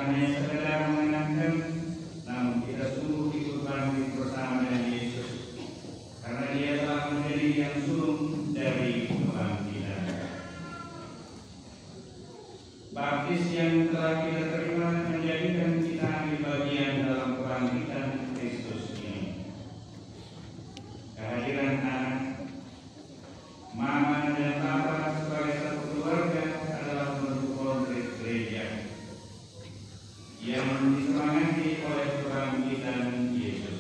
hanya sekedar mengenangkan, namun kita sungguh ikut bangkit bersama dengan Yesus, karena Dia telah menjadi yang sulung dari kebangkitan. Baptis yang telah kita terima menjadikan kita ambil bagian dalam kebangkitan Kristus ini. Kehadiran anak, mama dan papa sebagai satu keluarga adalah bentuk konkret gereja yang disemangati oleh kebangkitan Yesus.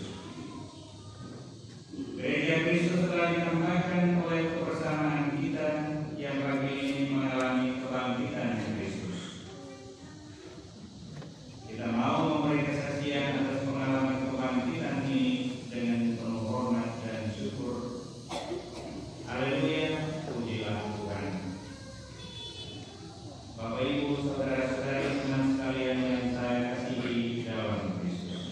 Gereja Kristus telah ditambahkan oleh kebersamaan kita yang pagi ini mengalami kebangkitan Kristus. Kita mau memberi kesaksian atas pengalaman kebangkitan ini dengan penuh hormat dan syukur. Haleluya, pujilah Tuhan. Bapak Ibu, saudara-saudari teman sekalian yang saya kasihi dalam Kristus.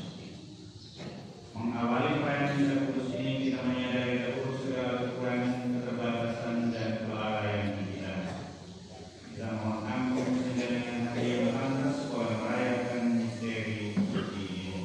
Mengawali perayaan misa kudus ini kita menyadari dahulu segala kekurangan, keterbatasan dan kelalaian kita. Kita mohon ampun sehingga dengan hati yang pantas boleh merayakan misteri suci ini.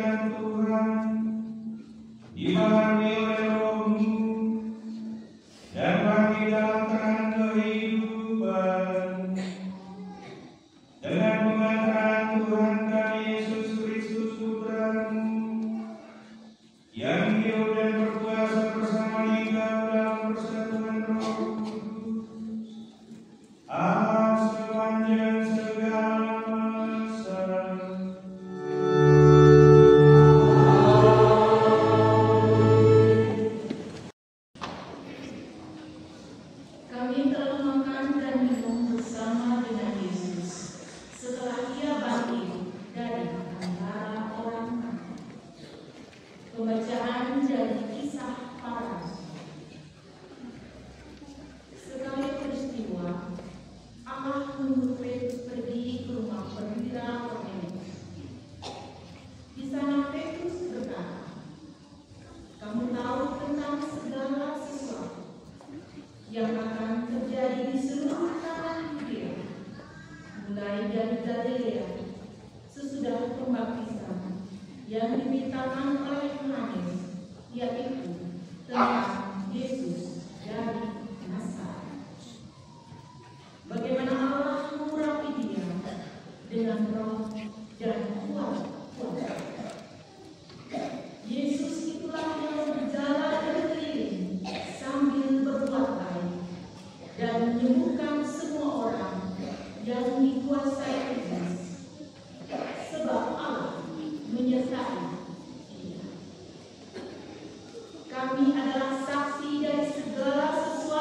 kebaikan Tuhan, dibaharui oleh Roh-Mu, dan bangkit dalam terang kehidupan, dengan pengantaran Tuhan kami Yesus Kristus Putra-Mu, yang hidup dan berkuasa bersama Engkau dalam persatuan Roh Kudus, Allah sepanjang segala masa. Kami telah makan dan minum bersama dengan Yesus setelah Ia bangkit dari antara orang mati. Pembacaan dari Kisah Para Rasul. Sekali peristiwa, Allah menyuruh Petrus pergi ke rumah perwira Kornelius. Di sana Petrus berkata, "Kamu tahu tentang segala sesuatu yang akan terjadi di seluruh tanah Yudea, mulai dari Galilea sesudah pembaptisan yang diberitakan oleh Yohanes, yaitu tentang Yesus dari Nazaret. Bagaimana Allah mengurapi Dia dengan roh dan kuasa. Yesus itulah yang berjalan berkeliling sambil berbuat baik dan menyembuhkan semua orang yang dikuasai iblis, sebab Allah menyertai Dia. Kami adalah saksi dari segala sesuatu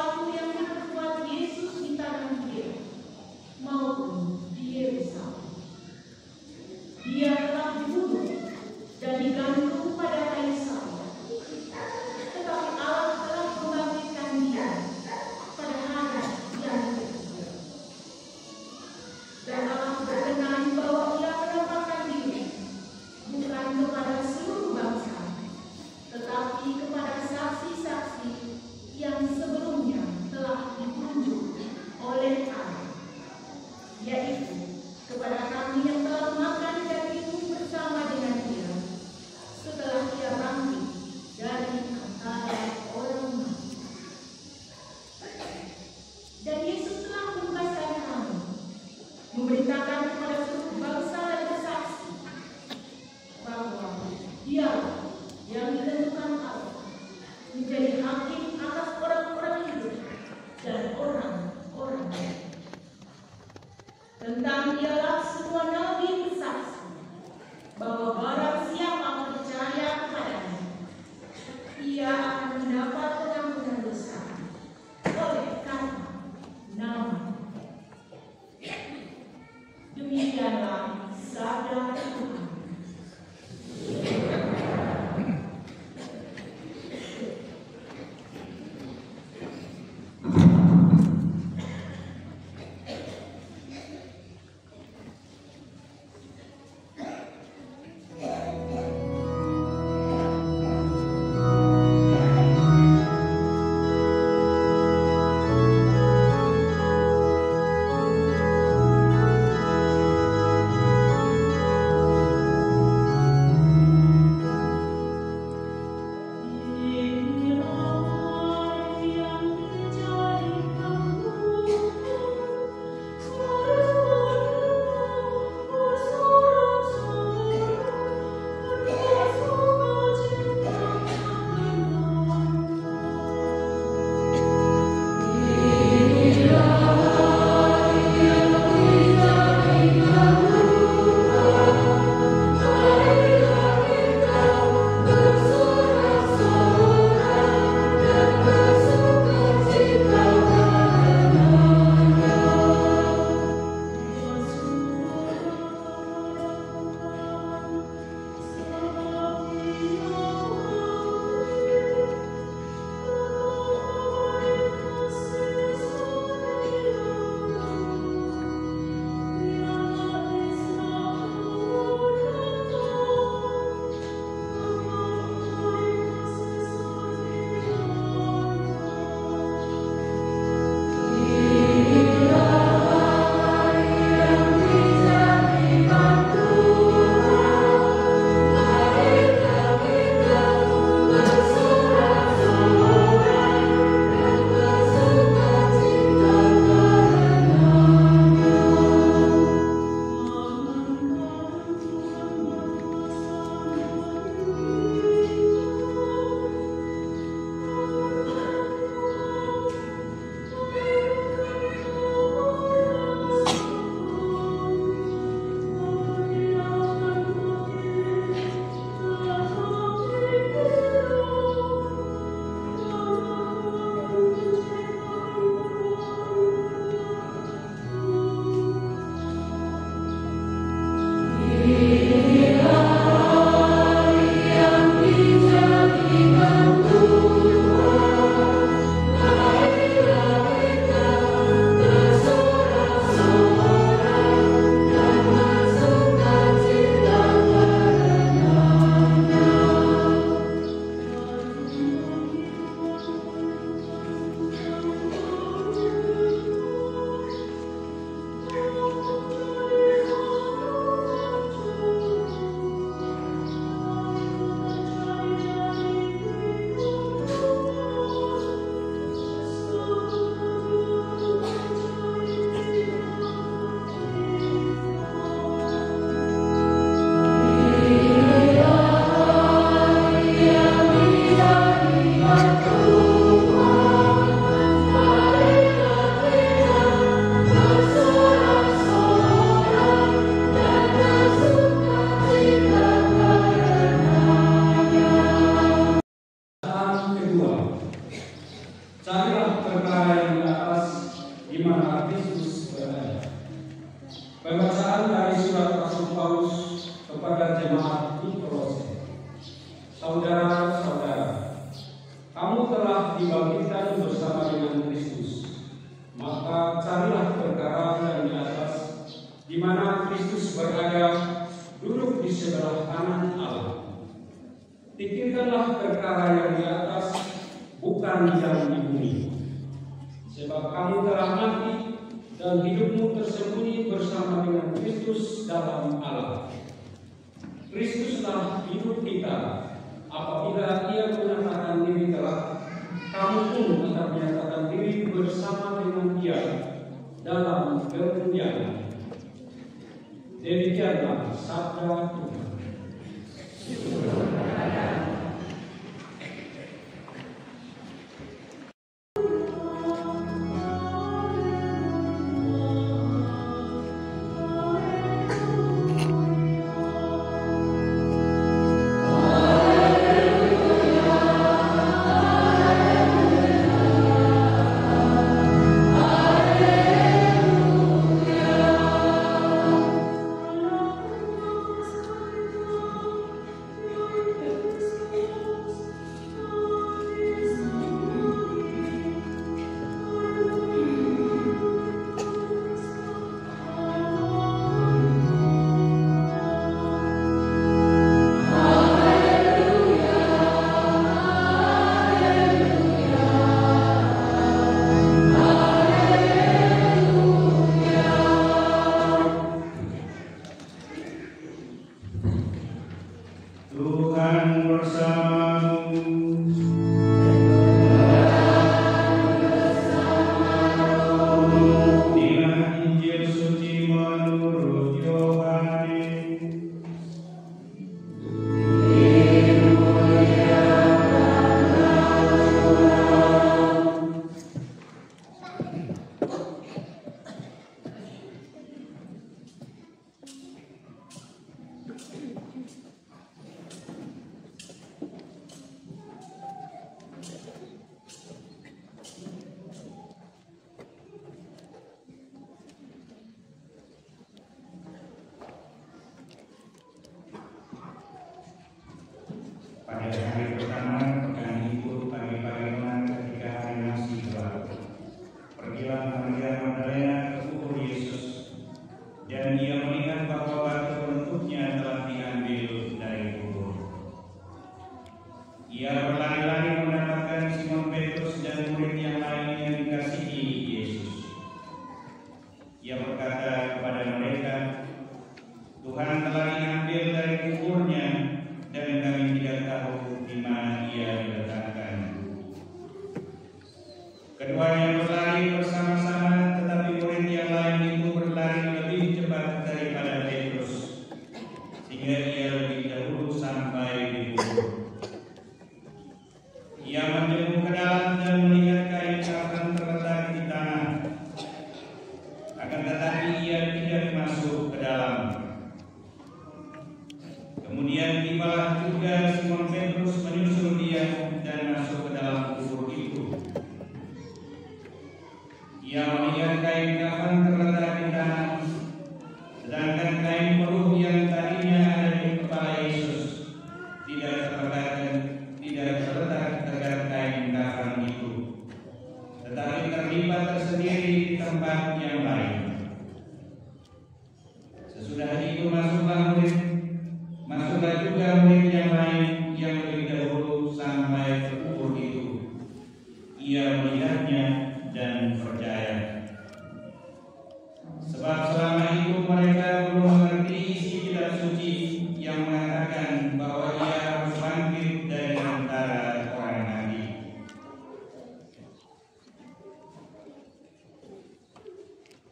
Pikirkanlah perkara yang di atas, bukan yang di bumi. Sebab kamu telah mati, dan hidupmu tersembunyi bersama dengan Kristus dalam Allah. Kristuslah hidup kita. Apabila Ia menyatakan diri telah, kamu pun akan menyatakan diri bersama dengan Dia dalam kemuliaan. Demikianlah sabda Tuhan. Tuhan bersamamu. Inilah Injil suci menurut Yohanes. Pada hari pertama pekan libur pagi-pagi ketika hari masih gelap, pergilah Maria Magdalena ke kubur Yesus, dan ia melihat bahwa batu penutupnya telah diambil dari kubur. Ia berlari-lari mendapatkan Simon Petrus dan murid yang lain yang dikasihi Yesus. Ia berkata kepada mereka, "Tuhan telah diambil dari kuburnya, dan kami tidak tahu di mana Ia diletakkan." Keduanya berlari bersama-sama, tetapi murid yang lain itu berlari lebih cepat daripada Petrus, sehingga ia lebih dahulu sampai di kubur. Ia menjenguk ke dalam dan melihat kain kafan terletak di tanah, akan tetapi ia tidak masuk ke dalam. Kemudian tibalah juga Simon Petrus menyusul dia dan masuk ke dalam kubur itu. Ia melihat kain kafan terletak di tanah, sedangkan kain peluh yang tadinya ada di kepala Yesus tidak terletak dekat kain kafan itu, tetapi terlibat tersendiri di tempat yang lain. Sesudah itu masuklah juga murid yang lain yang lebih dahulu sampai ke kubur itu. Ia melihatnya dan percaya. Sebab selama itu mereka belum mengerti isi kitab suci yang mengatakan bahwa Ia harus bangkit dari antara orang mati.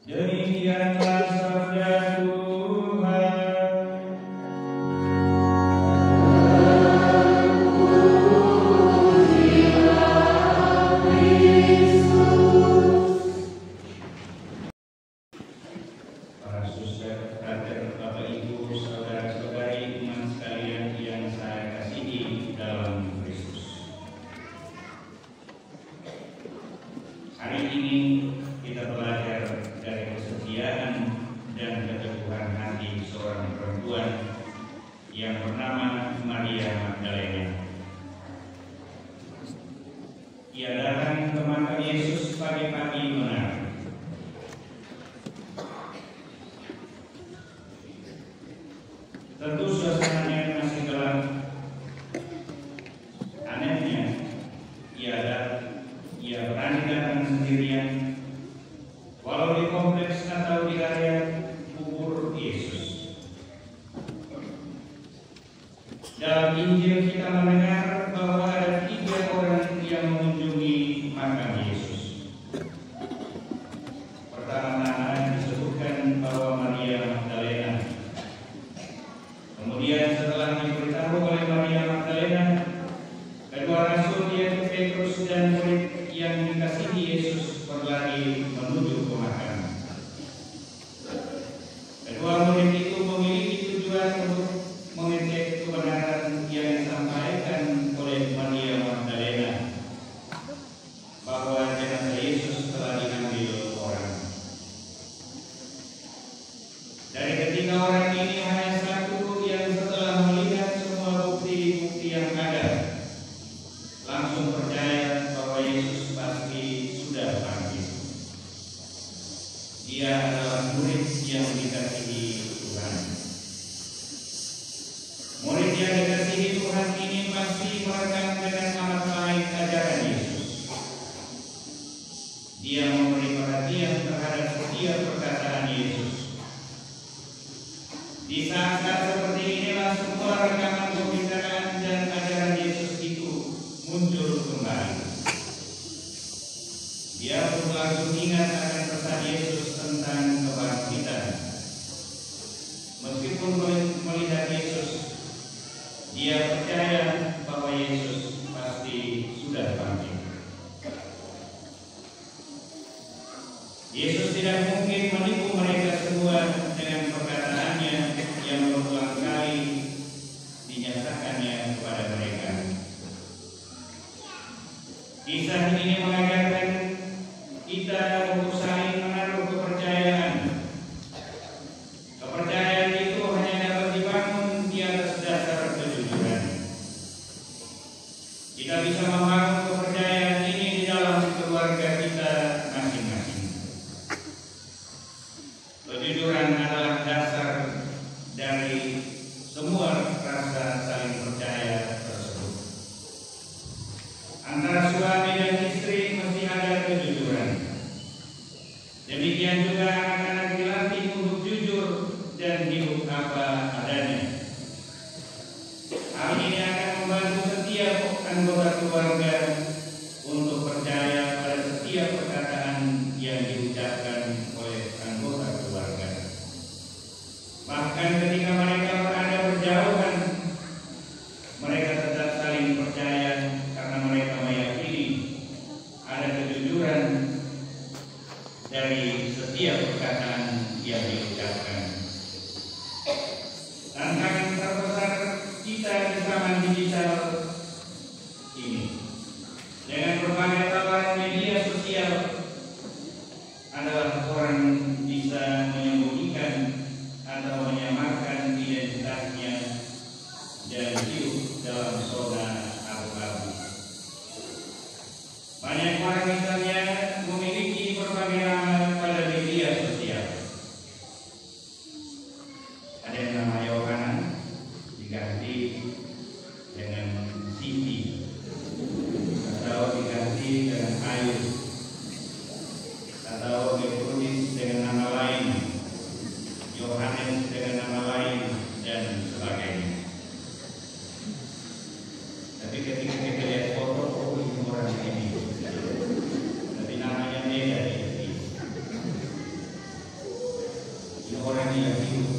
Demikianlah sabda Tuhan. Para suster, brother, Bapak Ibu, saudara-saudari, umat sekalian yang saya kasihi dalam Kristus. Hari ini kita belajar dari kesetiaan dan keteguhan hati seorang perempuan yang bernama Maria Magdalena. Ia datang ke makam Yesus pagi-pagi menari. Tentu suasananya masih gelap, Dalam Injil kita mendengar bahwa ada 3 orang yang mengunjungi makam Yesus. Pertama disebutkan bahwa Maria Magdalena. Kemudian setelah diberitahu oleh Maria Magdalena, kedua rasul yaitu Petrus dan murid yang dikasihi Yesus berlari menuju ke makam. Kedua murid itu memiliki tujuan untuk mengecek kebenaran yang disampaikan oleh Maria Magdalena bahwa jenazah Yesus telah diambil orang. Dari ketiga orang ini hanya satu yang setelah melihat semua bukti-bukti yang ada langsung percaya bahwa Yesus pasti sudah bangkit. Dia adalah murid yang dikasihi Tuhan. Murid yang dikasihi Tuhan ini pasti merekam dengan amat baik ajaran Yesus. Dia memberi perhatian terhadap setiap perkataan Yesus. Di saat-saat seperti inilah semua rekaman pembicaraan dan ajaran Yesus itu muncul kembali. Dia pun langsung ingat akan pesan Yesus tentang kebangkitan. Meskipun melihat Yesus, dia percaya bahwa Yesus pasti sudah bangkit. Yesus tidak mungkin menipu mereka semua dengan perkataannya yang berulang kali dinyatakannya kepada mereka. Kisah ini mengajarkan kita untuk saling menaruh kepercayaan. Kepercayaan itu hanya dapat dibangun di atas dasar kejujuran. Kita bisa membangun kepercayaan ini di dalam keluarga kita masing-masing. Kejujuran adalah dasar dari semua rasa saling percaya tersebut. Antara suami dan istri mesti ada kejujuran. Demikian juga anak-anak dilatih untuk jujur dan hidup apa adanya. Hal ini akan membantu setiap anggota keluarga untuk percaya pada setiap perkataan yang diucapkan oleh anggota keluarga. Bahkan ketika mereka berada berjauhan, mereka tetap saling percaya karena mereka meyakini ada kejujuran dari setiap perkataan yang diucapkan. Tantangan terbesar kita di zaman digital ini dengan berbagai tawaran media sosial adalah orang bisa menyembunyikan atau menyamarkan identitasnya dan hidup dalam zona abu-abu. Banyak orang misalnya memiliki berbagai nama pada media sosial. Ada yang nama Yohanan diganti dengan Siti, atau diganti dengan Ayu, atau ditulis dengan nama lain, Yohanes dengan nama lain, dan sebagainya. Tapi ketika kita lihat foto, oh ini orang ini, tapi namanya beda. Ini orang yang hidup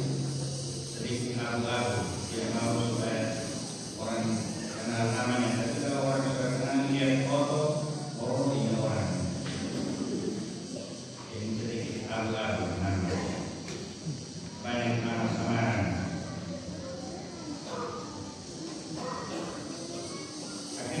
sedikit abu-abu, dia mau supaya orang kenal namanya. Tapi kalau orang sudah kenal lihat foto, oh ini orang. Ini sedikit abu-abu namanya. Banyak nama samaran. Akhirnya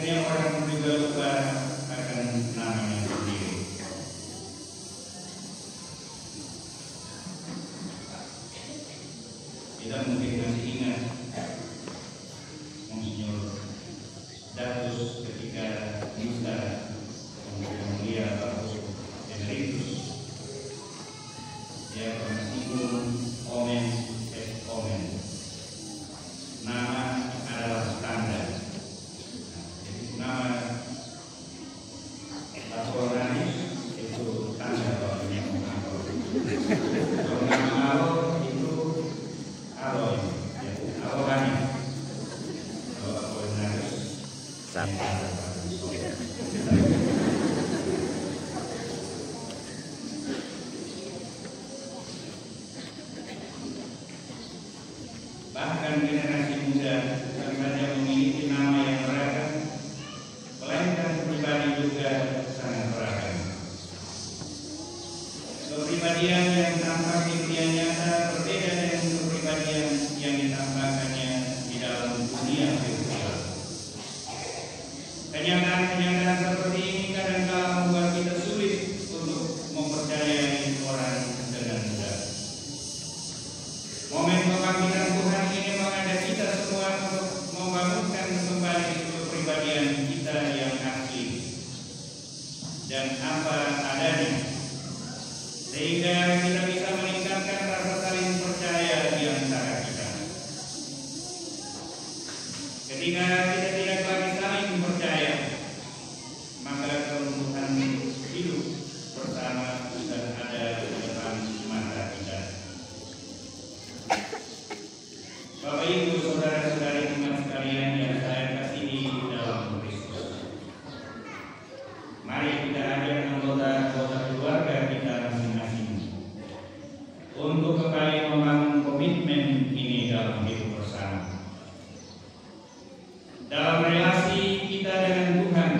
Bahkan generasi muda bukan saja memiliki nama yang beragam, melainkan pribadi juga sangat beragam. Kepribadian yang tampak di dunia nyata berbeda dengan kepribadian yang ditampakkannya di dalam dunia virtual. Kenyataan-kenyataan seperti ini kadang-kala membuat kita sulit untuk mempercayai orang dengan mudah. Momen kebangkitan Tuhan ini mengajak kita semua untuk membangunkan kembali kepribadian kita yang asli dan apa adanya, sehingga kita bisa meningkatkan rasa saling percaya di antara kita. Ketika kita tidak lagi saling percaya, maka keruntuhan hidup bersama sudah ada di depan mata kita. Bapak Ibu, saudara-saudari umat sekalian yang saya kasihi dalam Kristus, mari kita ajak anggota-anggota keluarga kita masing-masing untuk kembali membangun komitmen ini dalam hidup bersama. Dalam relasi kita dengan Tuhan,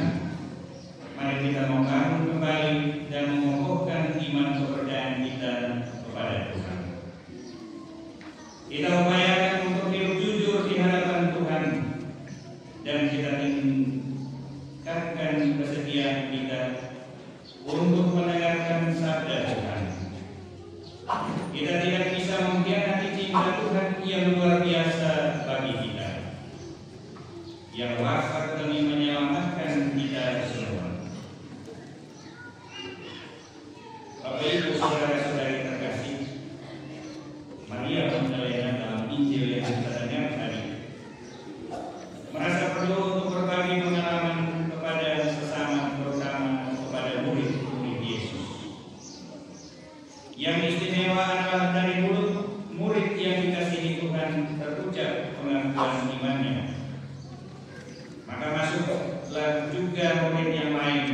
mari kita membangun kembali dan mengokohkan iman kepercayaan kita kepada Tuhan. Kita upayakan untuk hidup jujur di hadapan Tuhan, dan kita tingkatkan kesetiaan kita untuk mendengarkan sabda Tuhan. Kita tidak bisa mengkhianati cinta Tuhan yang luar biasa bagi kita, yang wafat demi menyelamatkan kita semua. Bapak Ibu, saudara-saudari terkasih, Maria Magdalena dalam Injil yang kita dengar tadi merasa perlu untuk berbagi pengalaman kepada sesama, terutama kepada murid-murid Yesus. Yang istimewa adalah dari mulut murid yang dikasihi Tuhan terucap pengakuan imannya. Maka masuklah juga murid yang lain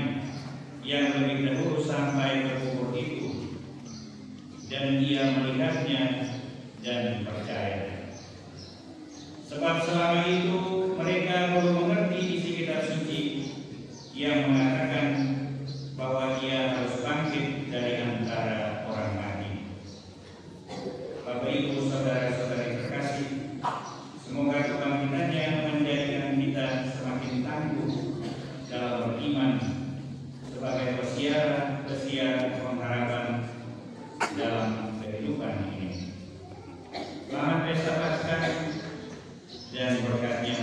yang lebih dahulu sampai ke kubur itu, dan ia melihatnya dan percaya. Sebab selama itu mereka belum mengerti isi kitab suci yang mengatakan bahwa ia harus bangkit dari antara orang mati. Bapak Ibu, saudara-saudari terkasih, semoga kebangkitannya menjadikan kita semakin tangguh dalam beriman sebagai pesiar pengharapan dalam kehidupan ini. Selamat Pesta Paskah dan berkatnya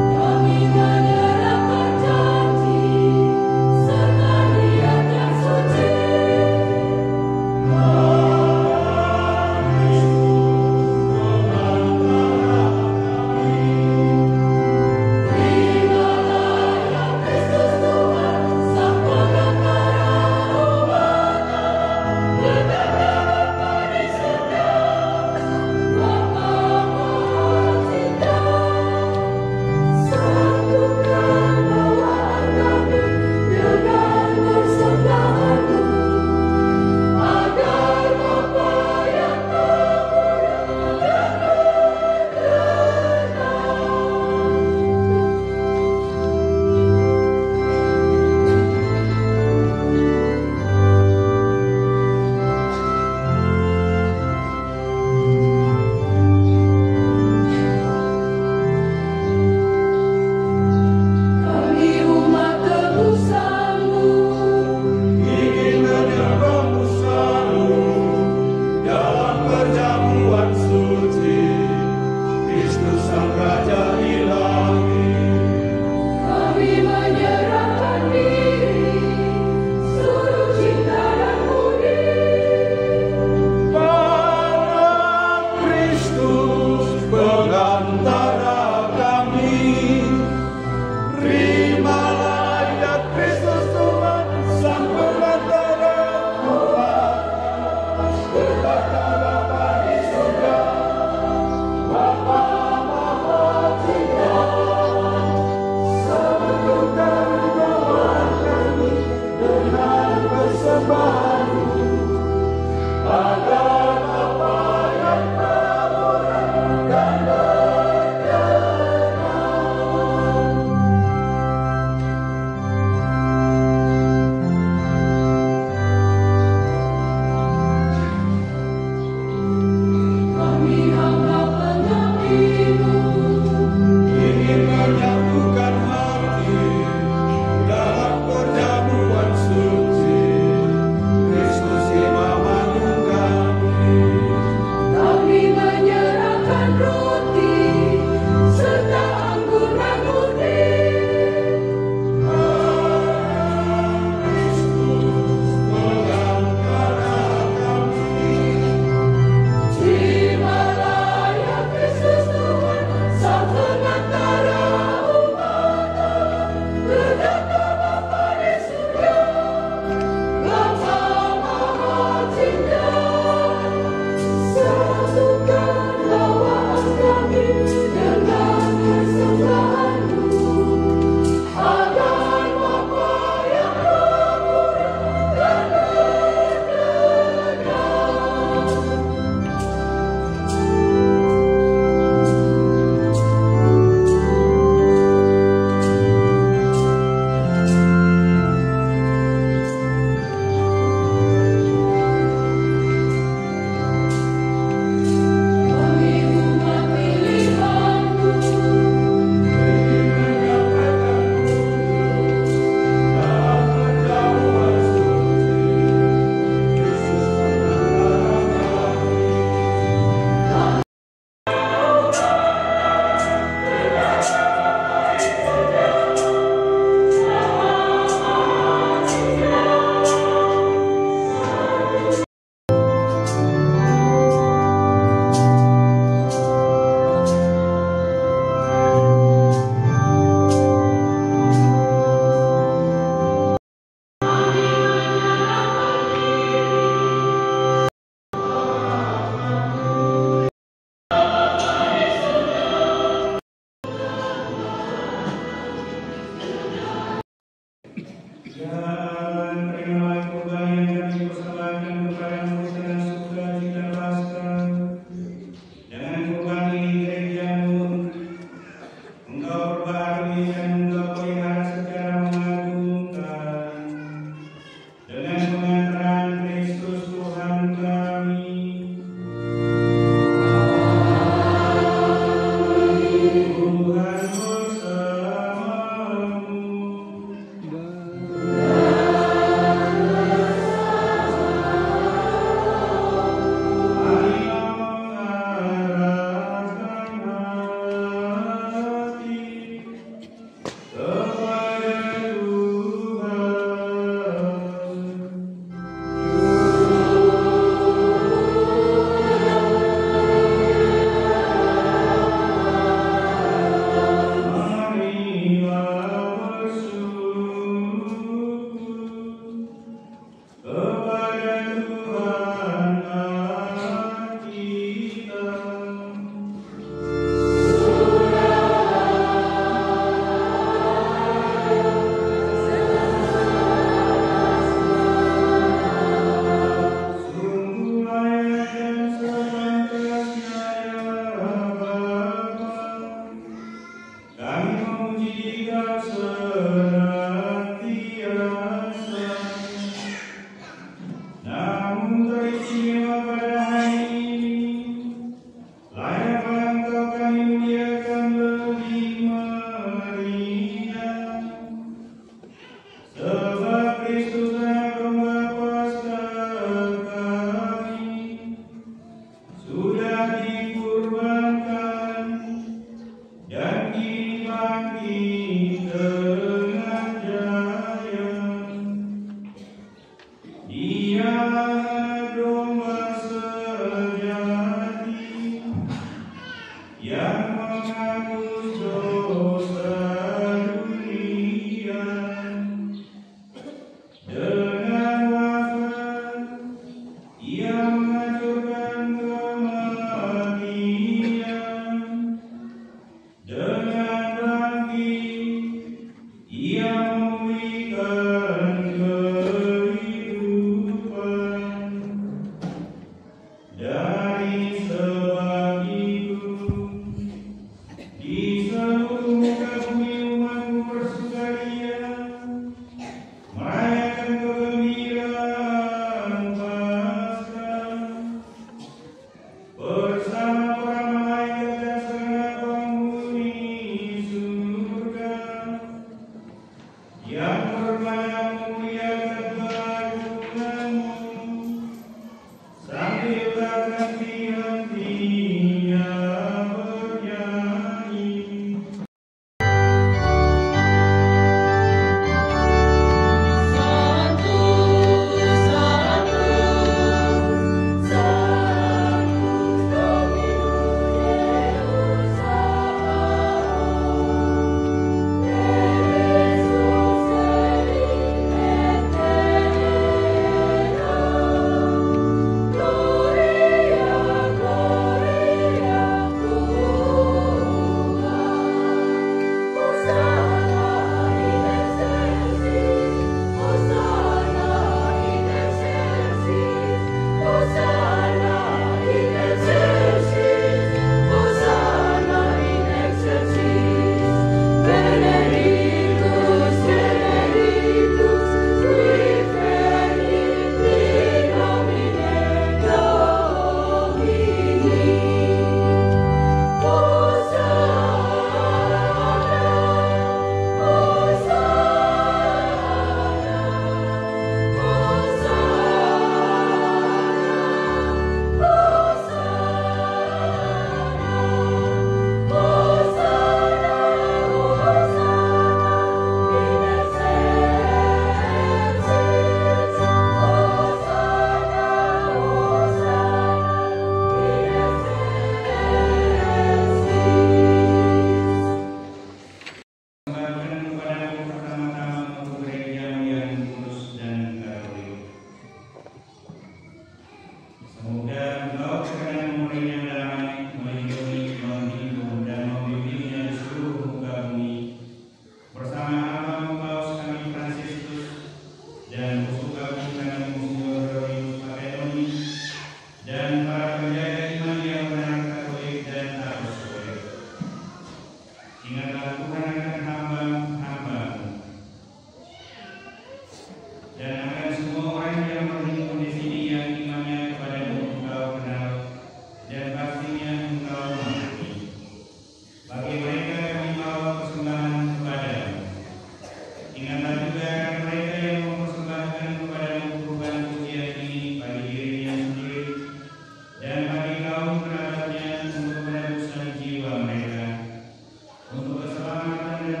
Untuk keselamatan dan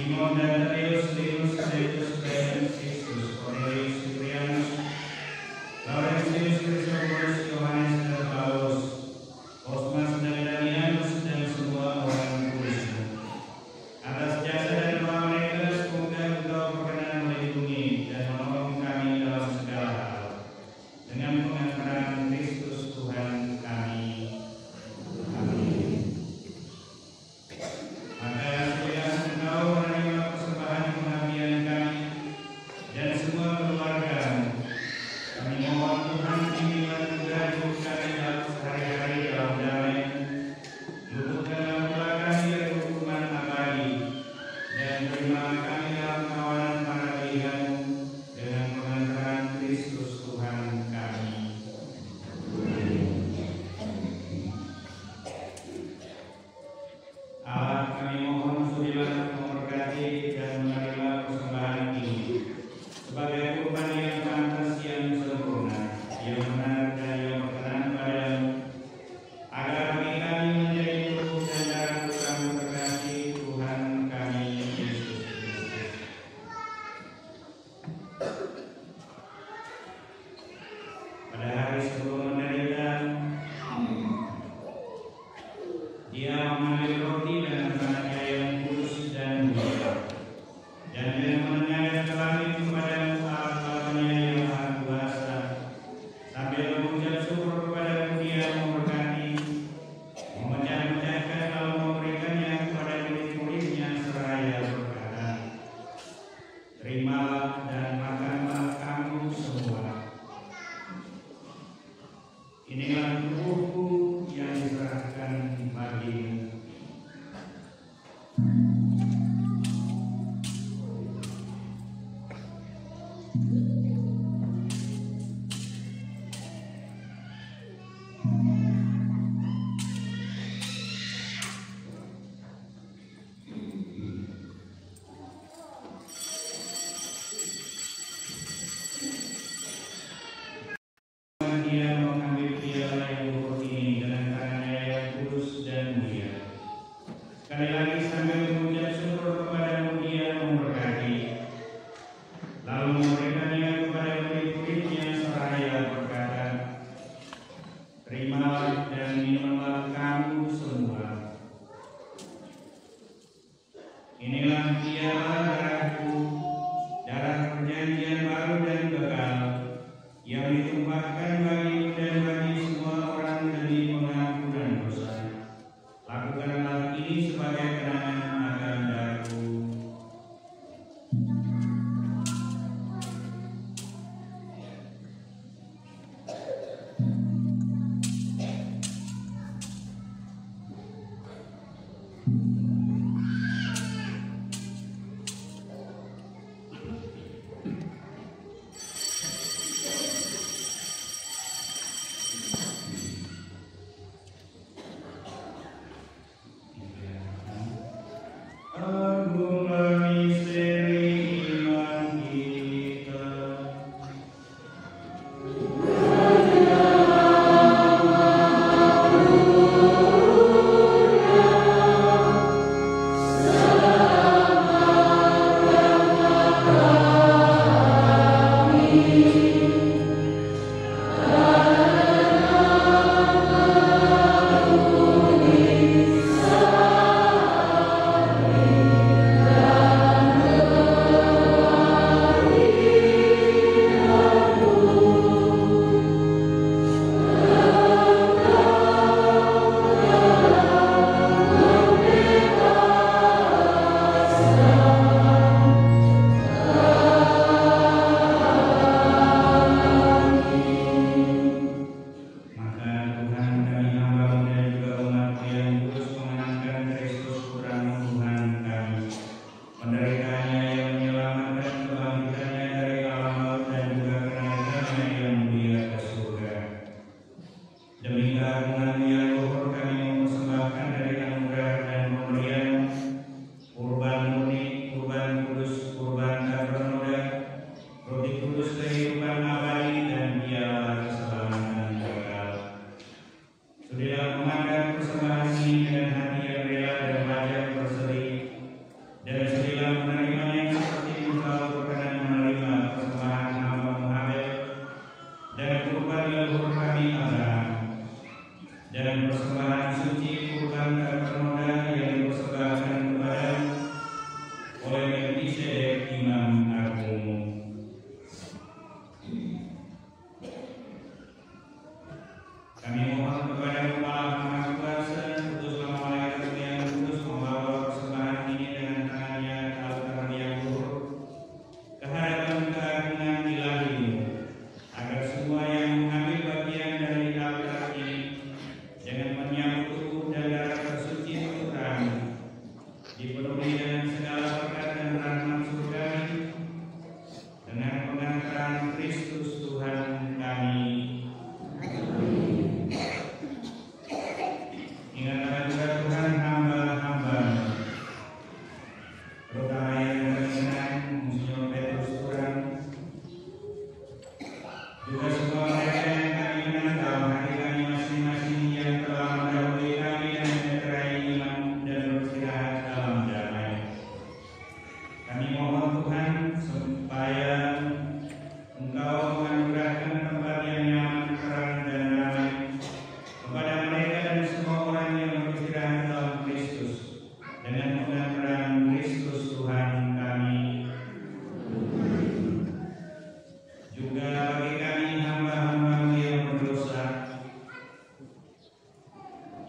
Simon dan Tereus, Linus, Deus, Gaius, Kristus, Cornelius, Cyprianus, Laurentius, Chrysopus, Yohanes dan Paulus, Osmas dan Damianus dan semua orang kudusmu. Atas jasa dan doa mereka, semoga Engkau berkenan melindungi dan menolong kami dalam segala hal. Dengan pengantaran Kristus Tuhan kami. Amin. Maka supaya Engkau menerima persembahan pengabdian kami dan semua keluarga, kami mohon Tuhan bimbingan dan hidup kami dalam sehari-hari dalam damai, luputkanlah pula kami dari hukuman abadi, dan terima kami dalam kawanan para pilihan-Mu dengan pengantaran Kristus Tuhan kami. Allah, kami mohon surilah memberkati dan menerima persembahan ini sebagai kurban yang pantas, yang sempurna, yang benar dan yang berkenan padamu, agar bagi kami menjadi tubuh dan darah Putra-Mu terkasih Tuhan kami Yesus Kristus. Pada hari sebelum menderita, Dia mengambil roti dan tangannya yang kudus dan mulia, dan dengan menengadkan ke langit kepada Allah-Nya yang Maha Kuasa, sambil mengucap syukur kepada Dia memberkati, memecah-mecahkan lalu memberikannya kepada murid-muridnya seraya berkata, "Terimalah dan makanlah kamu semua. Inilah tubuhku yang diserahkan bagimu." Dia mengambil piala yang buruk ini dengan tangannya yang kudus dan mulia. Sekali lagi sambil mengucap syukur kepada-Mu Dia memberkati, lalu memberikannya kepada murid-muridnya seraya berkata, "Terimalah dan minumlah kamu semua. Inilah piala darahku, darah perjanjian baru dan kekal, yang ditumpahkan bagimu dan bagi semua orang demi pengampunan dosa. Lakukanlah ini sebagai kenangan akan darahku." dengan pengantaran Kristus Tuhan kami. Juga bagi kami hamba-hamba-Mu yang berdosa,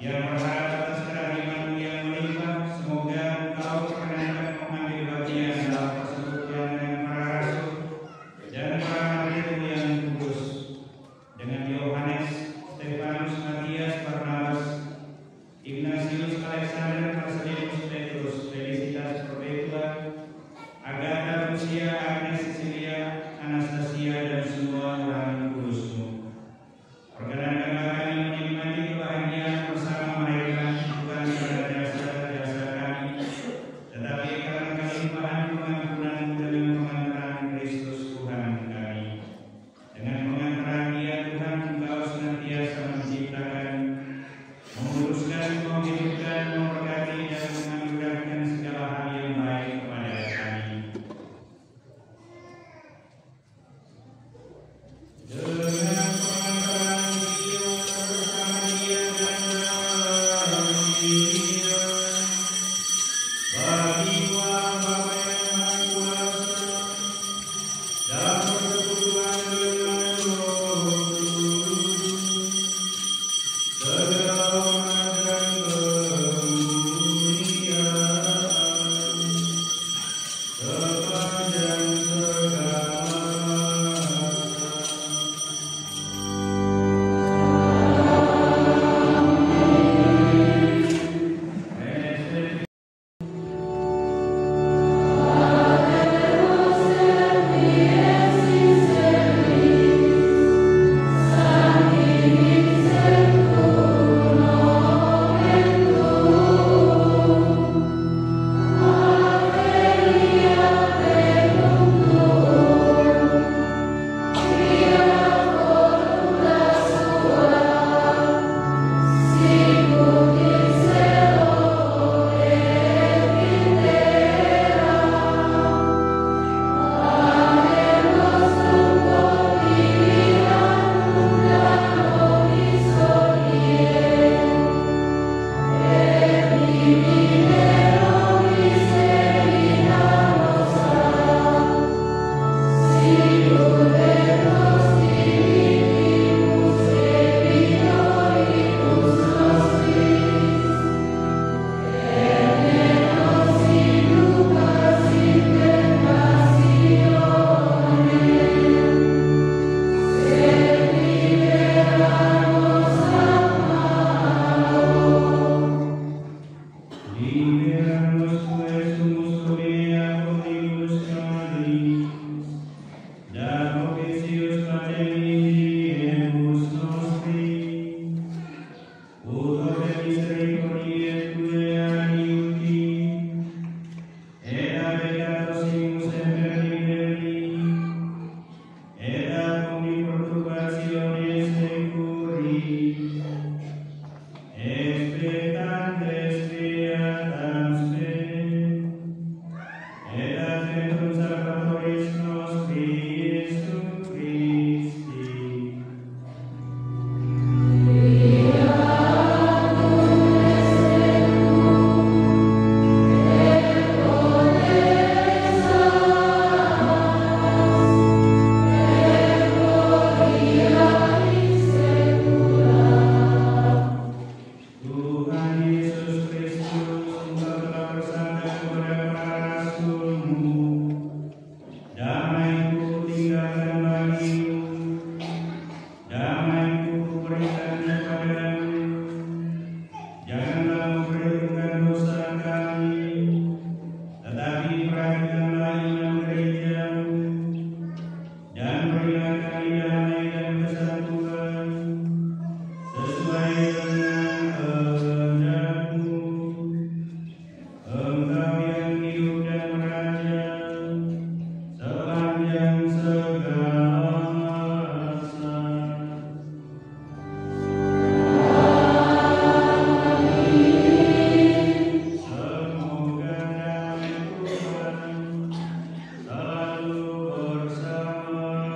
yang berharap atas kerahmat-Mu yang melimpah, semoga Engkau perkenankan mengambil bagian dalam persekutuan dengan para rasul dan para nabi-Mu yang kudus, dengan Yohanes, Stefanus, Matias, Barnabas, Ignatius, Alexander, Marcellinus, Petrus, Felicitas, Perpetua, Agatha, Lucia, Agnes, Cecilia, Anastasia, dan semua orang kudus-Mu. Perkenankanlah kami menikmati kebahagiaan bersama mereka, bukan karena jasa-jasa kami, tetapi karena kelimpahan pengampunan-Mu dengan pengantaran Kristus Tuhan kami. Dengan pengantaran Dia, Tuhan, Engkau senantiasa menciptakan, menguruskan, menghidupkan, memberkati, dan menganugerahkan segala hal yang baik kepada kami. Dengan pengantaran Dia bersama Dia dan dalam Dia, bagi Tuhan Bapa yang Maha Kuasa, dan persekutuan dengan Roh Kudus, segala hormat dan kemuliaan sepanjang segala masa. Liberanos pues sumus Domina omnibus Christi, da propitius paternibus nostri, ut ore misericordiae Tue adiuti, et a peccatosimus imperliberi, et a omni perturbationes securi, expectantes fiat spes, et ad ventum salvatoris nostri Iesu Christi. Tuhan Yesus Kristus, Engkau telah bersabda kepada para rasul-Mu, damai-Ku tinggalkan bagimu, damai-Ku kuberikan kepadamu. Janganlah memperhitungkan dosa kami, tetapi perhatikanlah iman gereja-Mu, dan berilah kami damai dan kesatuan, sesuai dengan kehendak-Mu. Engkau yang hidup dan beraja sepanjang segala masa. Semoga damai Tuhan selalu bersamamu.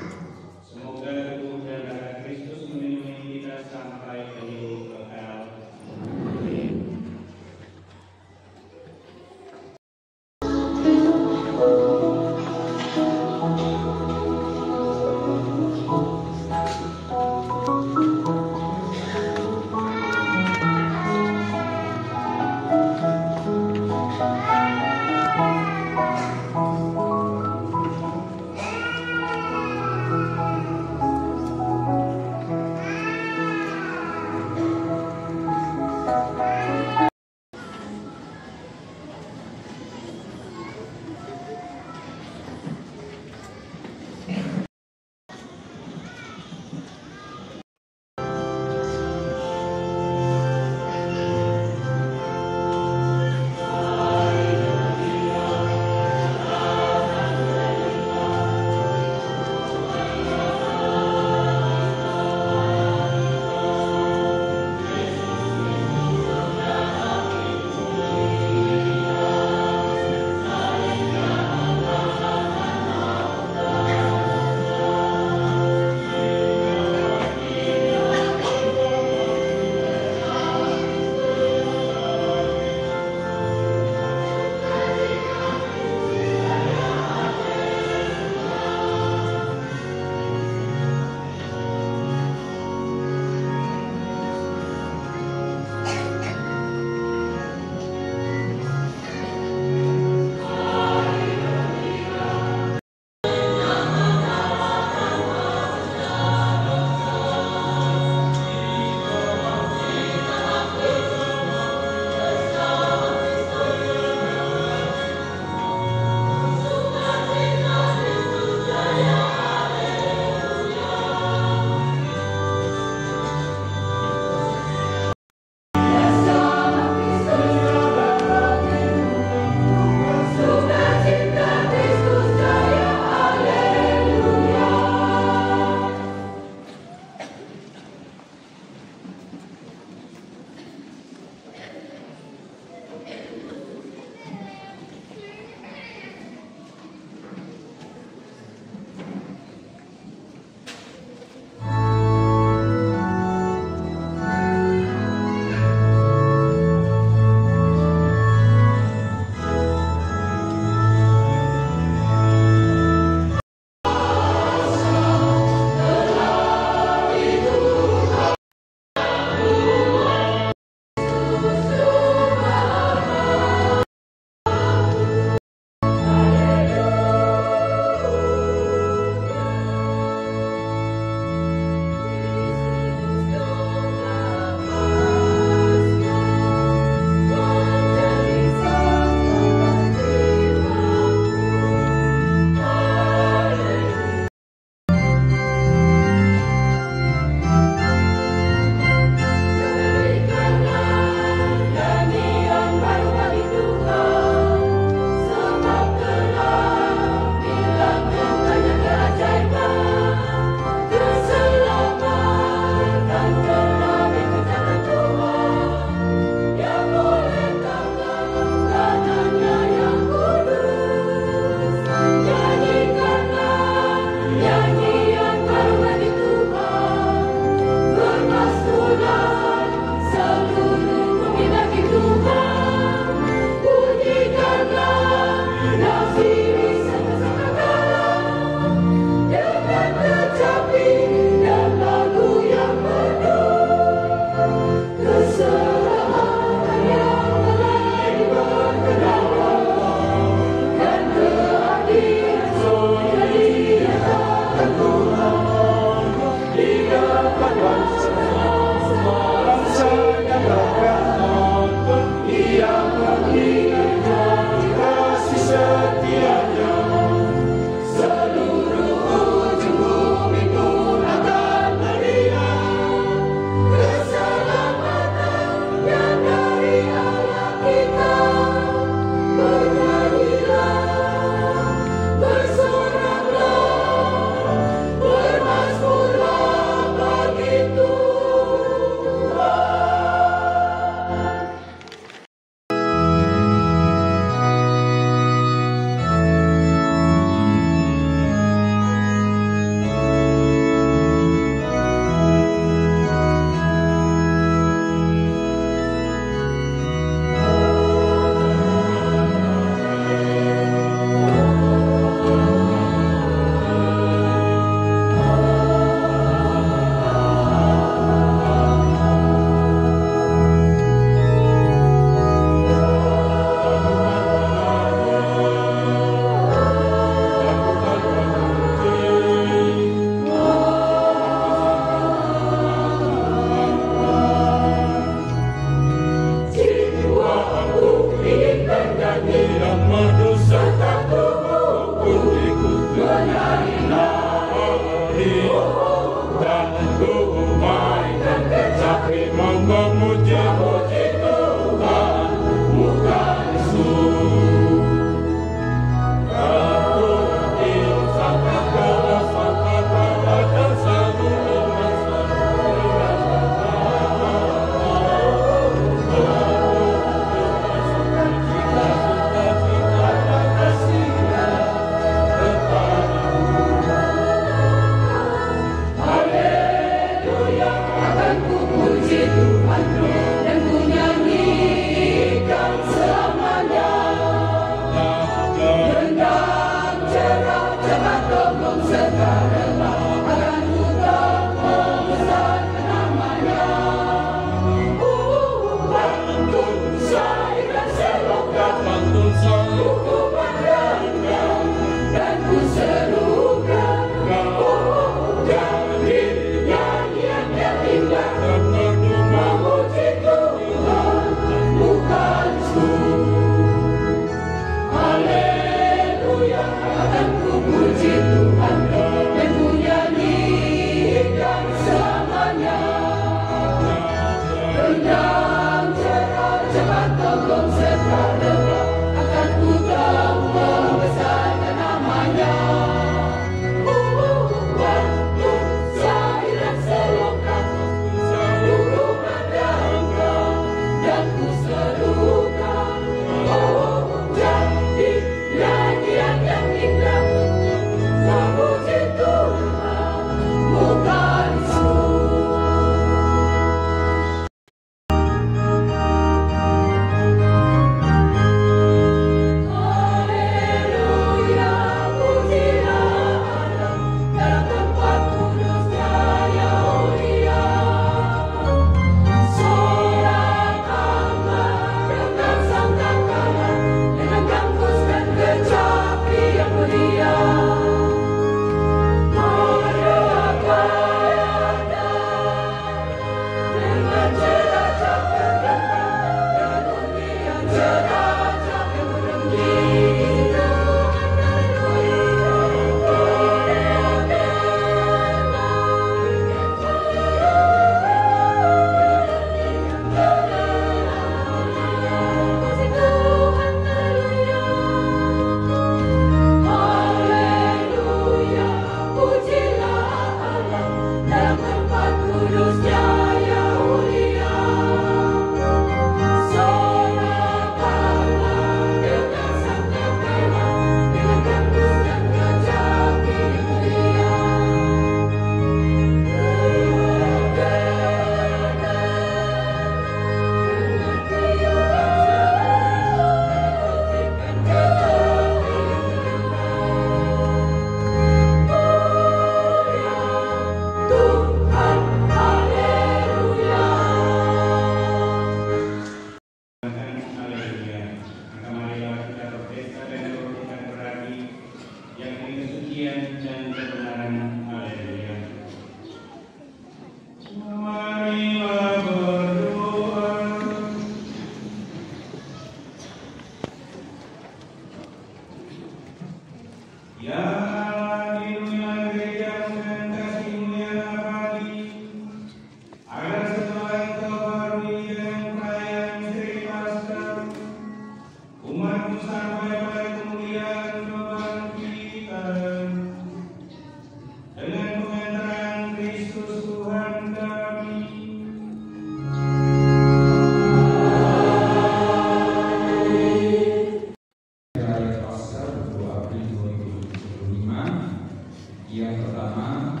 pertama,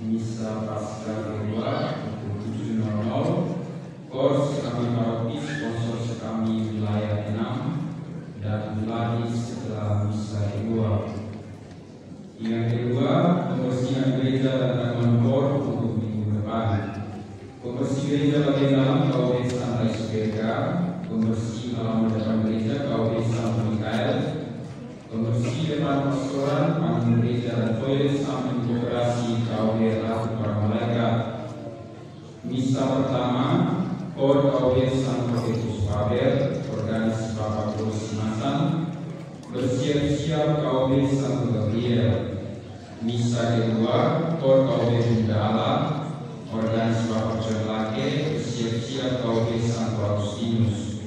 misa Paskah kedua pukul 7.00, KOR sekami paroki sponsor sekami wilayah 6 dan lagi setelah misa kedua. Yang kedua, pembersihan gereja dan taman KOR untuk minggu depan. Pembersih gereja bagian dalam KUB Santai Sudirga, pembersih halaman depan gereja KUB Santo Mikael, pembersih depan pastoran, panggung gereja dan toilet samping koperasi KUB Ratu Para Malaikat. Misa pertama, KOR KUB Santo Petrus Paber, organis Bapak Polisi Matan, bersiap-siap KUB Santo Gabriel. Misa kedua, KOR KUB Bunda Allah, organis Bapak John Lake, bersiap-siap KUB Santo Agustinus.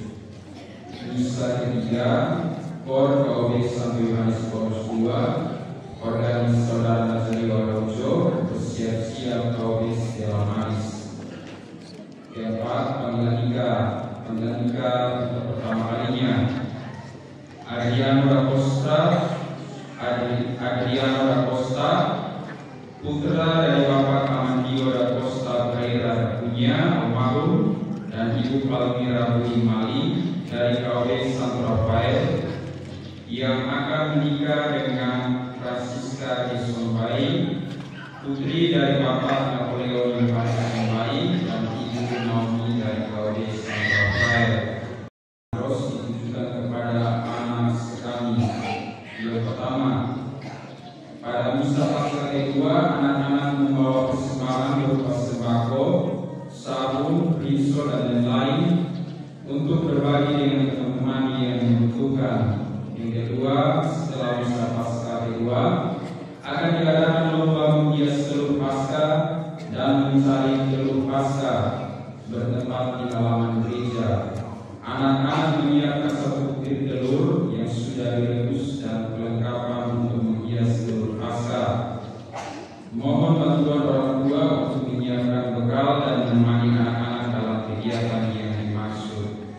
Misa ketiga, KOR KUB Santo Yohanes Paulus II, organis Saudara Nazario Araujo, bersiap-siap KUB Stella Maris. Keempat, panggilan nikah untuk pertama kalinya. Adriano da Costa, putra dari Bapak Amandio da Costa Pereira punya almarhum dan Ibu Palmira Budi Mali dari KUB Santo Rafael yang akan menikah dengan Francisca Jason Bayi, putri dari Bapak Napoleon Yohanes Bayi dan Ibu Naomi dari KUB Santo Rafael. Terus ditujukan kepada anak sekami. Yang pertama, pada misa Paskah kedua, anak-anak membawa persembahan berupa sembako, sabun, risol dan lain-lain untuk berbagi dengan teman-teman yang membutuhkan. Yang kedua, setelah misa Paskah kedua, akan diadakan lomba menghias telur Paskah dan mencari telur Paskah bertempat di halaman gereja. Anak-anak menyiapkan 1 butir telur yang sudah direbus dan perlengkapan untuk menghias telur Paskah. Mohon bantuan orang tua untuk menyiapkan bekal dan menemani anak-anak dalam kegiatan yang dimaksud.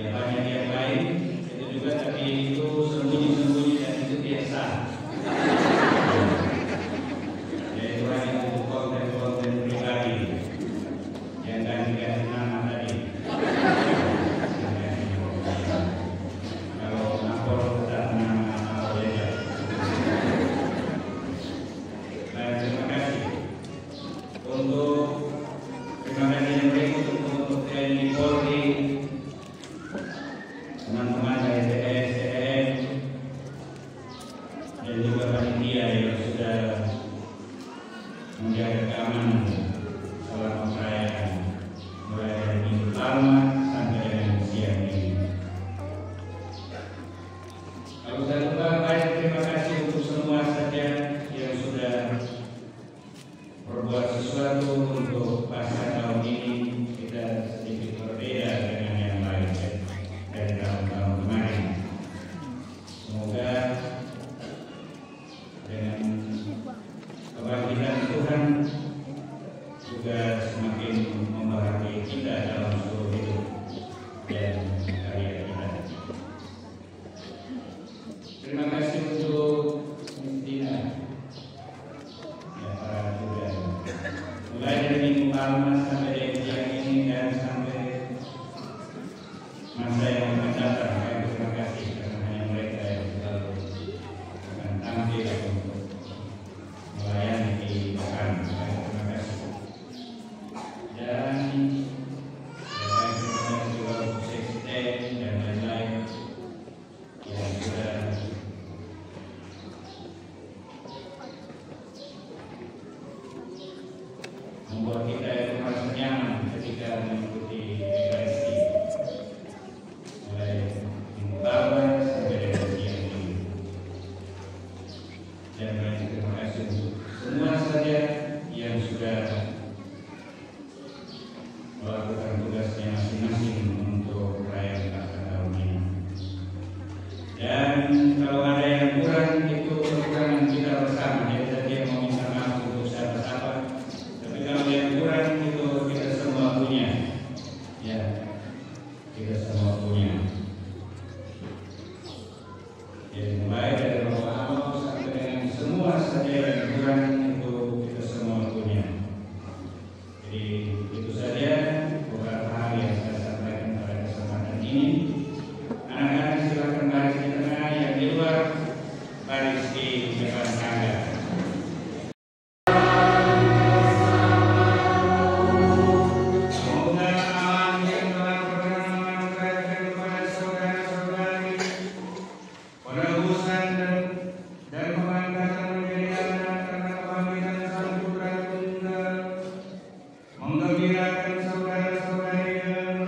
Ya banyak yang lain itu juga, tapi itu sembunyi-sembunyi dan itu biasa. Ya itu hanya untuk konten-konten pribadi yang ganti-ganti nama tadi. Kalau lapor tetap nama saja. Baik, terima kasih untuk terima kasih yang berikut untuk TNI Polri, teman-teman dari TSN dan juga panitia yang sudah menjaga keamanan selama perayaan mulai dari minggu pertama sampai dengan siang ini. Kalau saya lupa, baik, terima kasih untuk semua saja yang sudah berbuat sesuatu untuk pasca tahun ini. Kita sedikit berbeda dengan yang lain dari tahun-tahun kemarin. Semoga dengan kebangkitan Tuhan juga semakin memberkati kita dalam seluruh hidup dan karya kita. Terima kasih untuk Dina, ya para juga. Mulai dari minggu pertama sampai dari siang ini dan sampai masa yang akan datang, saya terima kasih karena hanya mereka yang selalu akan tampil untuk melayani di depan. Saya terima kasih. Dan saya terima kasih juga untuk sekjen dan lain-lain yang sudah membuat kita itu merasa nyaman ketika mengikuti Ekaristi mulai minggu pertama sampai dengan siang ini. Dan banyak terima kasih untuk semua saja yang sudah melakukan tugasnya masing-masing untuk perayaan pasca tahun ini. Dan kalau ada yang kurang, itu kekurangan kita bersama. Jadi tadi yang mau minta maaf untuk siapa-siapa. Tapi kalau yang kurang itu kita semua punya, ya kita semua punya. Jadi mulai dari awal sampai dengan semua saja yang kurang itu kita semua punya. Jadi itu saja beberapa hal yang saya sampaikan pada kesempatan ini. Anak-anak silakan baris di tengah, yang di luar baris di depan tangga. Semoga alam yang telah pernah menganugerahkan kepada saudara-saudari penebusan dan pengangkatan menjadi anak karena kebangkitan Sang Putra Tunggal menggembirakan saudara-saudari dalam